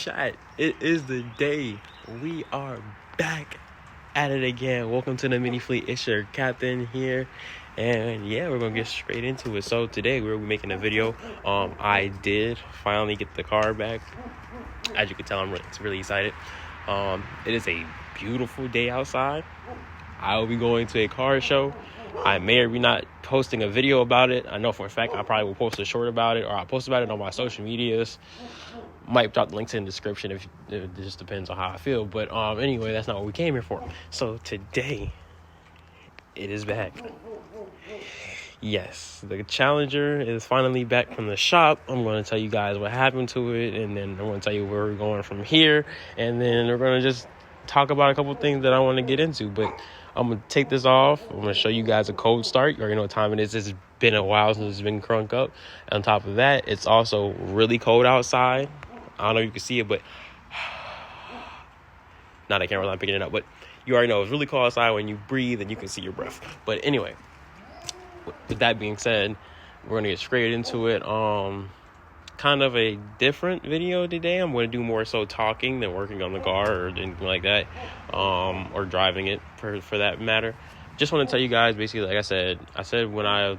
chat. It is the day. We are back at it again. Welcome to the mini fleet. It's your captain here. And yeah, we're gonna get straight into it. So today we're making a video. I did finally get the car back. As you can tell, I'm really excited. It is a beautiful day outside. I will be going to a car show. I may or may not posting a video about it. I know for a fact I probably will post a short about it, or I'll post about it on my social medias. Might drop the links in the description if it just depends on how I feel. But anyway, that's not what we came here for. So today, it is back. Yes, the Challenger is finally back from the shop. I'm going to tell you guys what happened to it, and then I'm going to tell you where we're going from here, and then we're going to just talk about a couple things that I want to get into. But I'm going to take this off. I'm going to show you guys a cold start. You already know what time it is. It's been a while since it's been crunk up. And on top of that, it's also really cold outside. I don't know if you can see it, but not the camera, I'm picking it up. But you already know it's really cold outside when you breathe and you can see your breath. But anyway, with that being said, we're going to get straight into it. Kind of a different video today. I'm going to do more so talking than working on the car or anything like that, or driving it for that matter. Just want to tell you guys, basically, like I said when I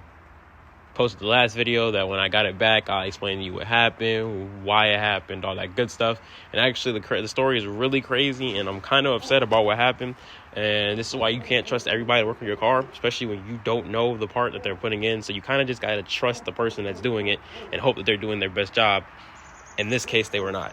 posted the last video that when I got it back, I'll explain to you what happened, why it happened, all that good stuff. And actually, the story is really crazy, and I'm kind of upset about what happened. And this is why you can't trust everybody to work on your car, especially when you don't know the part that they're putting in. So you kind of just got to trust the person that's doing it and hope that they're doing their best job. In this case, they were not.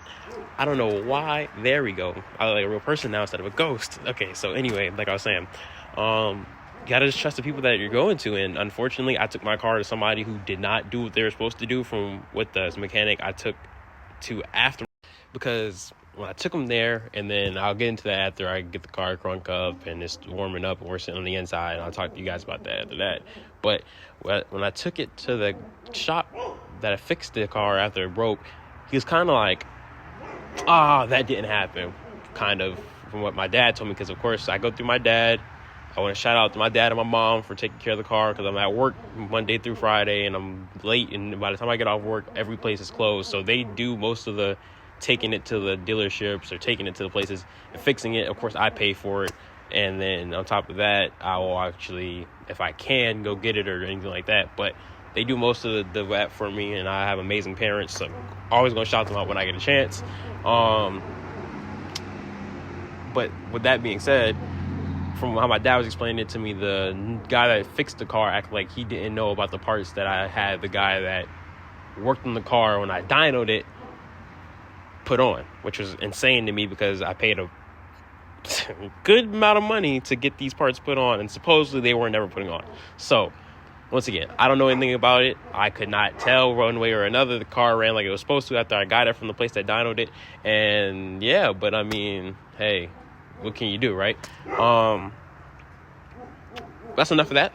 I don't know why. There we go. I like a real person now instead of a ghost. Okay, so anyway, like I was saying, you gotta just trust the people that you're going to. And unfortunately, I took my car to somebody who did not do what they were supposed to do from what the mechanic I took to after. Because when I took them there, and then I'll get into that after I get the car crunk up and it's warming up and we're sitting on the inside, and I'll talk to you guys about that after that. But when I took it to the shop that I fixed the car after it broke, he was kind of like, that didn't happen, kind of, from what my dad told me. Because of course I go through my dad. I want to shout out to my dad and my mom for taking care of the car, because I'm at work Monday through Friday and I'm late, and by the time I get off work, every place is closed. So they do most of the taking it to the dealerships or taking it to the places and fixing it. Of course, I pay for it. And then on top of that, I will actually, if I can, go get it or anything like that. But they do most of the that for me, and I have amazing parents, so I'm always going to shout them out when I get a chance. But with that being said, from how my dad was explaining it to me, the guy that fixed the car acted like he didn't know about the parts that I had the guy that worked on the car when I dynoed it put on, which was insane to me because I paid a good amount of money to get these parts put on, and supposedly they were never putting on. So once again, I don't know anything about it. I could not tell one way or another. The car ran like it was supposed to after I got it from the place that dynoed it. And yeah, but I mean, hey, what can you do, right? That's enough of that.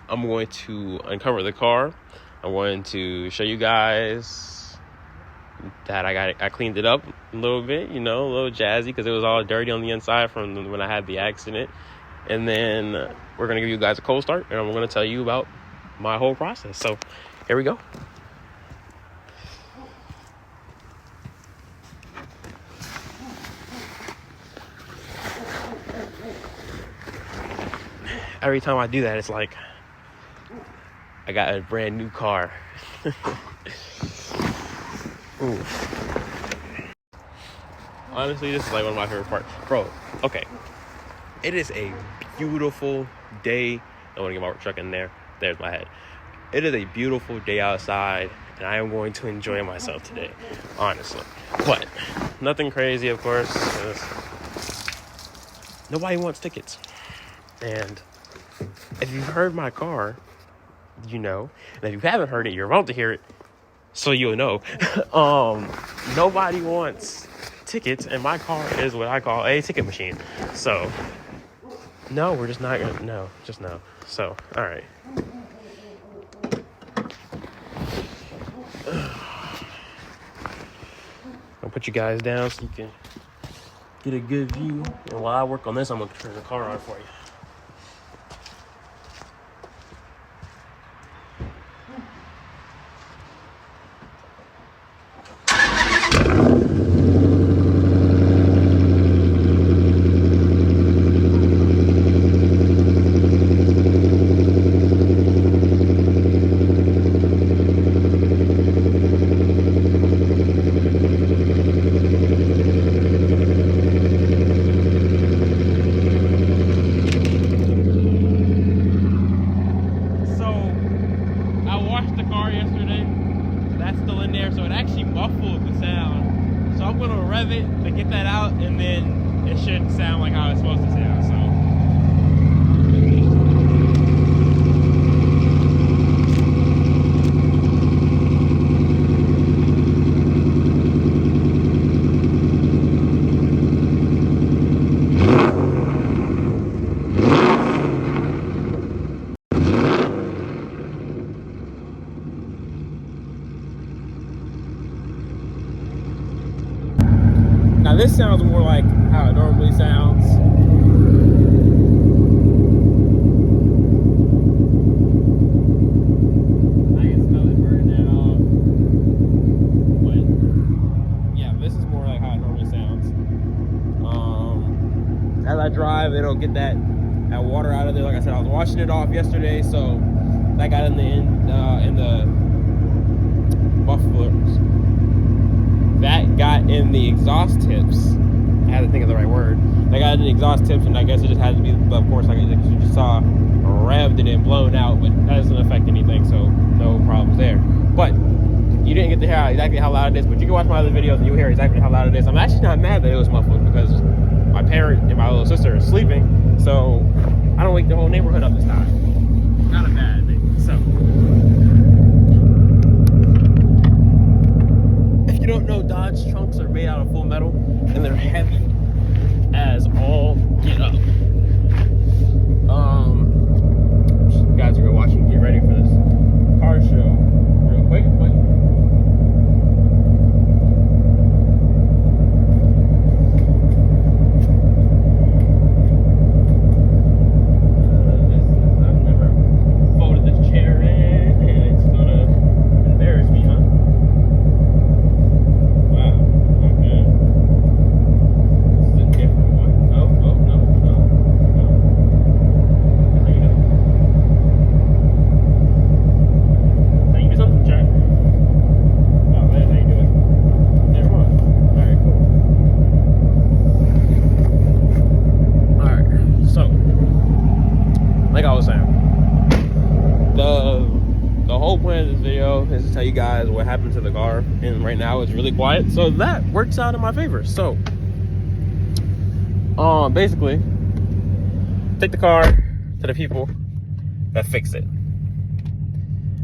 I'm going to uncover the car. I'm going to show you guys that I cleaned it up a little bit, a little jazzy, because it was all dirty on the inside from when I had the accident. And then we're going to give you guys a cold start, and I'm going to tell you about my whole process. So here we go. Every time I do that, it's like I got a brand new car. Ooh. Honestly, this is like one of my favorite parts. Bro, okay. It is a beautiful day. I want to get my truck in there. There's my head. It is a beautiful day outside, and I am going to enjoy myself today, honestly. But nothing crazy, of course. Nobody wants tickets. And if you've heard my car, you know. And if you haven't heard it, you're about to hear it, so you'll know. Nobody wants tickets, and my car is what I call a ticket machine. So no, we're just not gonna, no, just no. So all right, I'll put you guys down so you can get a good view, and while I work on this, I'm gonna turn the car on for you. of it to get that out, and then it should sound like how it's supposed to sound. So. Now this sounds more like how it normally sounds. I can smell it burning that off. But yeah, this is more like how it normally sounds. As I drive, it'll get that water out of there. Like I said, I was washing it off yesterday, so that got in the mufflers. That got in the exhaust tips. I had to think of the right word. They got in the exhaust tips, and I guess it just had to be, of course, like you just saw, revved and then blown out, but that doesn't affect anything, so no problems there. But you didn't get to hear exactly how loud it is, but you can watch my other videos and you'll hear exactly how loud it is. I'm actually not mad that it was muffled because my parent and my little sister are sleeping, so I don't wake the whole neighborhood up this time. Not a bad thing. So. You don't know, Dodge trunks are made out of full metal and they're heavy as all get up. You guys are gonna watch me get ready for this car show real quick, but I've never folded this chair in and it's gonna embarrass me, huh? Is to tell you guys what happened to the car, and right now it's really quiet, so that works out in my favor. So basically take the car to the people that fix it.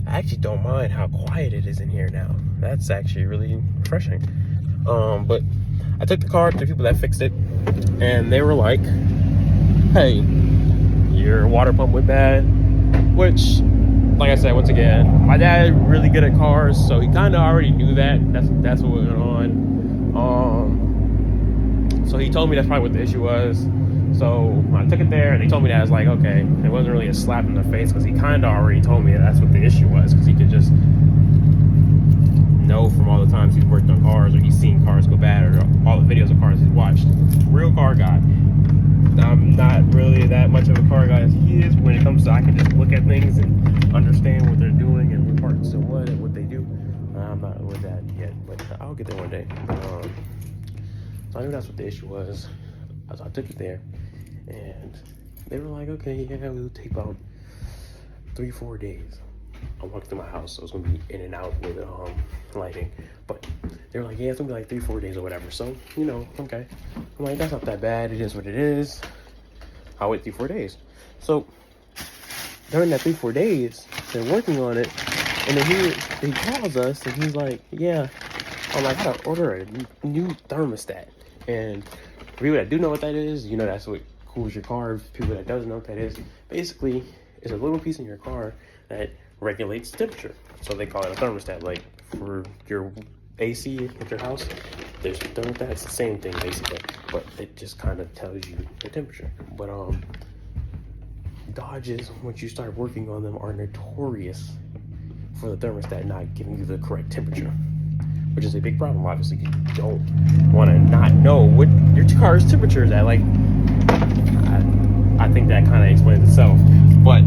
I actually don't mind how quiet it is in here now. That's actually really refreshing. But I took the car to the people that fixed it, and they were like, hey, your water pump went bad, which, like I said, once again, my dad really good at cars, so he kind of already knew that. That's what was going on. So he told me that's probably what the issue was. So when I took it there, and they told me that, I was like, okay, it wasn't really a slap in the face, because he kind of already told me that that's what the issue was, because he could just know from all the times he's worked on cars, or he's seen cars go bad, or all the videos of cars he's watched. Real car guy. I'm not really that much of a car guy as he is. When it comes to, I can just look at things and understand what they're doing and what parts and what they do. I'm not with that yet, but I'll get there one day. So I knew that's what the issue was. So I took it there, and they were like, okay, yeah, we'll take about 3-4 days. I walked through my house, so it's gonna be in and out with lighting. But they were like, yeah, it's gonna be like 3-4 days or whatever. So, you know, okay. I'm like, that's not that bad. It is what it is. I'll wait 3-4 days. So during that 3-4 days, they're working on it, and then he calls us and he's like, yeah, I'm like, I gotta order a new thermostat. And for people that do know what that is, you know that's what cools your car. For people that doesn't know what that is, basically it's a little piece in your car that regulates temperature. So they call it a thermostat. Like for your AC at your house, there's a thermostat. It's the same thing basically, but it just kind of tells you the temperature. But Dodges, once you start working on them, are notorious for the thermostat not giving you the correct temperature, which is a big problem. Obviously, you don't want to not know what your car's temperature is at. Like, I think that kind of explains itself. But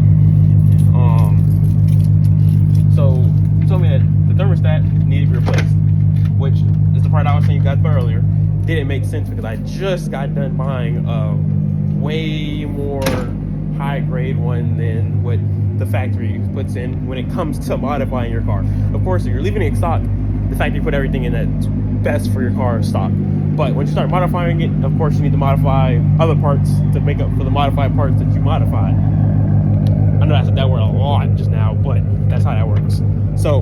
so you told me that the thermostat needed to be replaced, which is the part I was saying you got earlier. Didn't make sense because I just got done buying a way more high grade one than what the factory puts in when it comes to modifying your car. Of course, if you're leaving it stock, the factory put everything in that's best for your car stock. But when you start modifying it, of course, you need to modify other parts to make up for the modified parts that you modified. I know I said that word a lot just now, but that's how that works. So,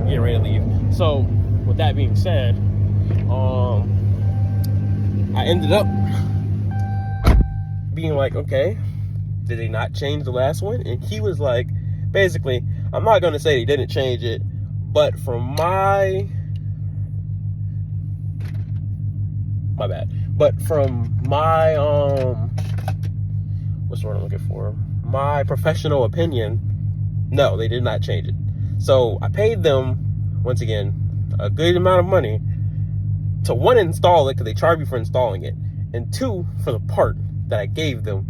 getting ready to leave. So, with that being said, I ended up being like, okay, did they not change the last one? And he was like, basically, I'm not going to say they didn't change it, but from my bad. But from my, what's the word I'm looking for? My professional opinion, no, they did not change it. So I paid them, once again, a good amount of money to, one, install it, because they charge me for installing it, and two, for the part that I gave them,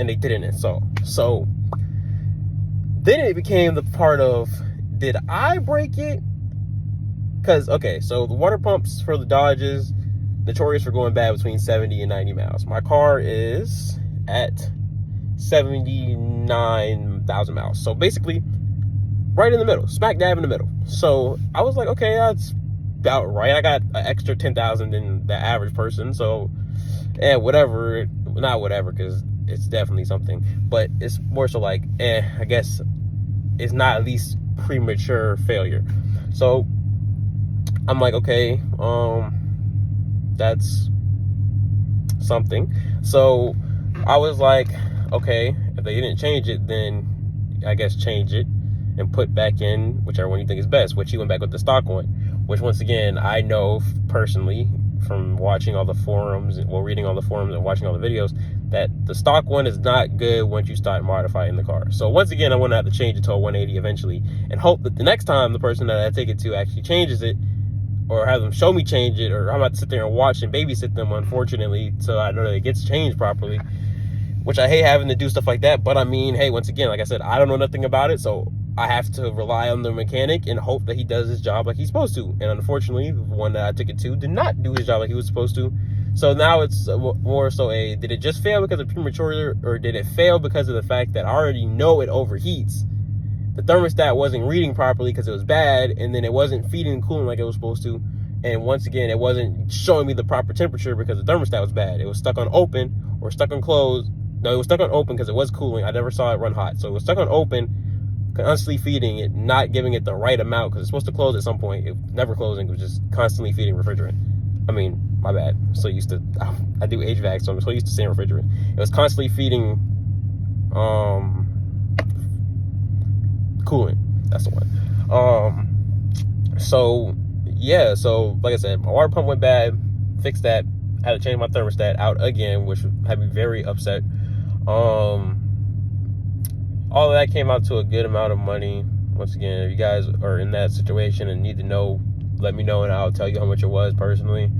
and they didn't install. So then it became the part of, did I break it? Because, okay, so the water pumps for the Dodges, notorious for going bad between 70 and 90 miles. My car is at 79,000 miles. So basically, right in the middle, smack dab in the middle. So I was like, okay, that's about right. I got an extra 10,000 than the average person. So, whatever. Not whatever, because it's definitely something. But it's more so like, I guess it's not at least premature failure. So I'm like, okay, that's something. So I was like, okay, if they didn't change it, then I guess change it and put back in whichever one you think is best, which he went back with the stock one, which once again, I know personally from watching all the forums, well, reading all the forums and watching all the videos, that the stock one is not good once you start modifying the car. So once again, I'm going to have to change it to a 180 eventually, and hope that the next time the person that I take it to actually changes it, or have them show me change it, or I'm about to sit there and watch and babysit them, unfortunately, so I know that it gets changed properly, which I hate having to do stuff like that. But I mean, hey, once again, like I said, I don't know nothing about it, so I have to rely on the mechanic and hope that he does his job like he's supposed to. And unfortunately, the one that I took it to did not do his job like he was supposed to. So now it's more so a, did it just fail because of premature, or did it fail because of the fact that I already know it overheats? The thermostat wasn't reading properly because it was bad, and then it wasn't feeding and cooling like it was supposed to. And once again, it wasn't showing me the proper temperature because the thermostat was bad. It was stuck on open or stuck on closed. No, it was stuck on open because it was cooling. I never saw it run hot. So it was stuck on open, constantly feeding it, not giving it the right amount because it's supposed to close at some point. It was never closing. It was just constantly feeding refrigerant. I mean, my bad. I'm so used to, I do HVAC, so I'm so used to saying refrigerant. It was constantly feeding coolant. That's the one. So yeah, so like I said, my water pump went bad, fixed that, had to change my thermostat out again, which had me very upset. All of that came out to a good amount of money. Once again, if you guys are in that situation and need to know, let me know and I'll tell you how much it was personally.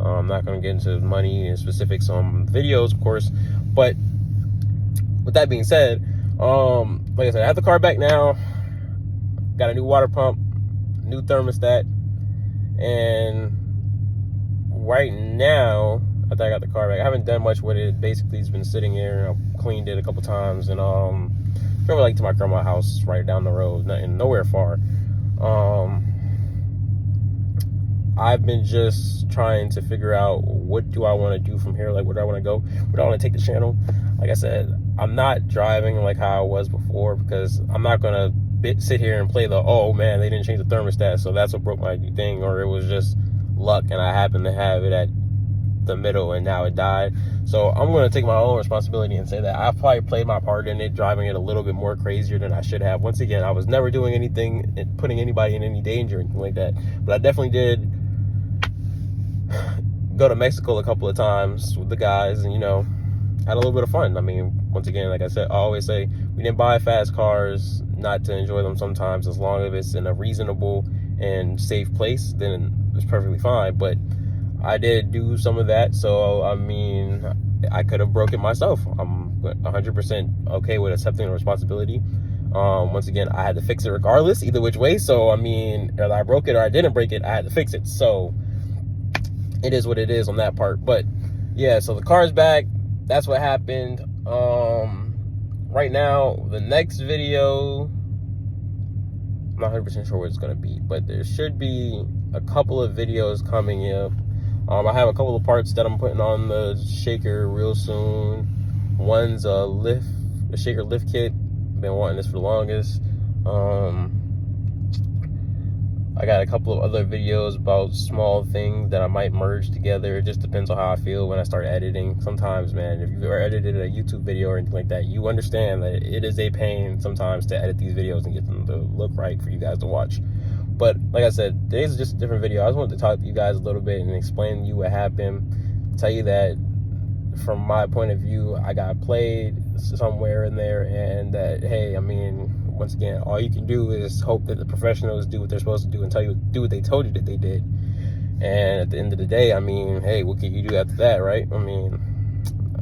I'm not going to get into money and specifics on videos, of course, but with that being said, like I said, I have the car back now, got a new water pump, new thermostat, and right now, after I got the car back, I haven't done much with it. Basically, it's been sitting here. I've cleaned it a couple times, and drove like to my grandma's house right down the road, nowhere far. I've been just trying to figure out, what do I want to do from here? Like, where do I want to go? Where do I want to take the channel? Like I said, I'm not driving like how I was before, because I'm not going to sit here and play the, oh man, they didn't change the thermostat, so that's what broke my thing, or it was just luck and I happened to have it at the middle and now it died. So I'm going to take my own responsibility and say that I probably played my part in it, driving it a little bit more crazier than I should have. Once again, I was never doing anything and putting anybody in any danger or anything like that, but I definitely did go to Mexico a couple of times with the guys, and you know, had a little bit of fun. I mean, once again, like I said, I always say, we didn't buy fast cars not to enjoy them sometimes. As long as it's in a reasonable and safe place, then it's perfectly fine. But I did do some of that, so I mean, I could have broke it myself. I'm 100% okay with accepting the responsibility. Once again, I had to fix it regardless, either which way. So I mean, whether I broke it or I didn't break it, I had to fix it. So it is what it is on that part. But yeah, so the car's back. That's what happened. Right now, the next video, I'm not 100% sure what it's gonna be, but there should be a couple of videos coming up. I have a couple of parts that I'm putting on the shaker real soon. One's a shaker lift kit. Been wanting this for the longest. I got a couple of other videos about small things that I might merge together. It just depends on how I feel when I start editing. Sometimes, man, if you've ever edited a YouTube video or anything like that, you understand that it is a pain sometimes to edit these videos and get them to look right for you guys to watch. But like I said, today's is just a different video. I just wanted to talk to you guys a little bit and explain to you what happened. Tell you that from my point of view, I got played somewhere in there, and that, hey, I mean, once again, all you can do is hope that the professionals do what they're supposed to do and do what they told you that they did. And at the end of the day, I mean, hey, what can you do after that, right? I mean,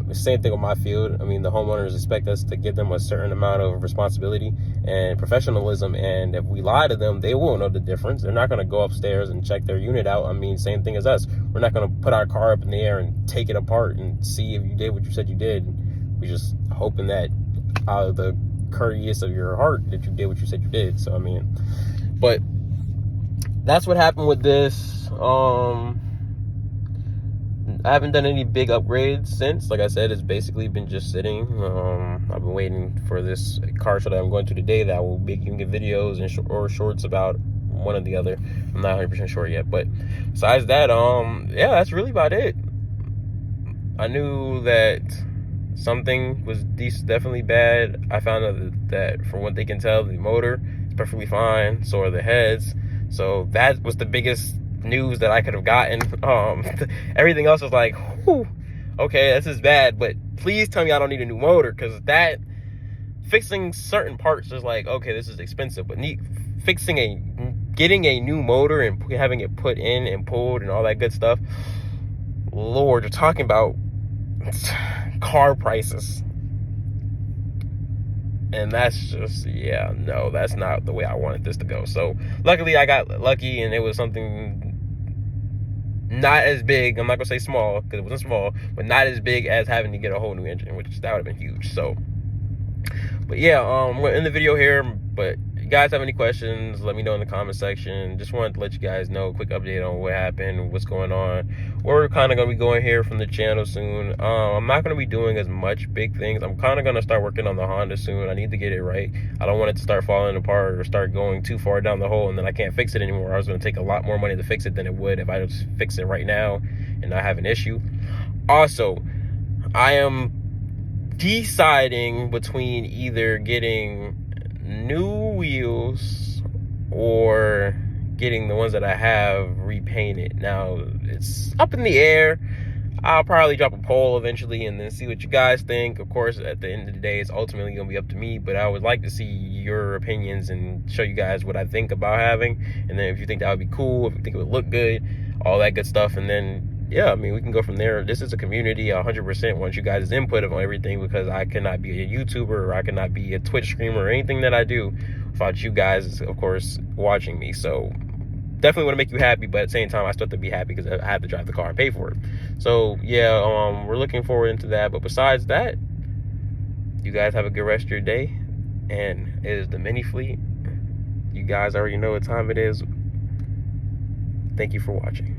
the same thing with my field. I mean, the homeowners expect us to give them a certain amount of responsibility and professionalism, and if we lie to them, they won't know the difference. They're not going to go upstairs and check their unit out. I mean, same thing as us. We're not going to put our car up in the air and take it apart and see if you did what you said you did. We're just hoping that out of the courteous of your heart that you did what you said you did. So I mean, but that's what happened with this. I haven't done any big upgrades since. Like I said, it's basically been just sitting. I've been waiting for this car show that I'm going to today that I will be making videos and or shorts about, one or the other. I'm not 100% sure yet, but besides that, yeah, that's really about it. I knew that something was definitely bad. I found out that from what they can tell, the motor is perfectly fine, so are the heads. So that was the biggest news that I could have gotten. Everything else was like, whew, okay, this is bad, but please tell me I don't need a new motor, because that fixing certain parts is like, okay, this is expensive, but getting a new motor and having it put in and pulled and all that good stuff, Lord, you're talking about car prices. And that's just, yeah, no, that's not the way I wanted this to go. So luckily I got lucky, and it was something not as big. I'm not gonna say small, because it wasn't small, but not as big as having to get a whole new engine, which that would have been huge. So, but yeah, we're in the video here. But if you guys have any questions, let me know in the comment section. Just wanted to let you guys know a quick update on what happened, what's going on. We're kind of going to be going here from the channel soon. I'm not going to be doing as much big things. I'm kind of going to start working on the Honda soon. I need to get it right. I don't want it to start falling apart or start going too far down the hole and then I can't fix it anymore. I was going to take a lot more money to fix it than it would if I just fix it right now and not have an issue. Also, I am deciding between either getting new wheels or getting the ones that I have repainted. Now, it's up in the air. I'll probably drop a poll eventually and then see what you guys think. Of course, at the end of the day, it's ultimately going to be up to me, but I would like to see your opinions and show you guys what I think about having. And then if you think that would be cool, if you think it would look good, all that good stuff. And then, yeah, I mean, we can go from there. This is a community. 100% want you guys' input on everything, because I cannot be a YouTuber or I cannot be a Twitch streamer or anything that I do without you guys, of course, watching me. So definitely want to make you happy, but at the same time, I still have to be happy because I have to drive the car and pay for it. So yeah, we're looking forward into that. But besides that, you guys have a good rest of your day. And it is the Mini Fleet. You guys already know what time it is. Thank you for watching.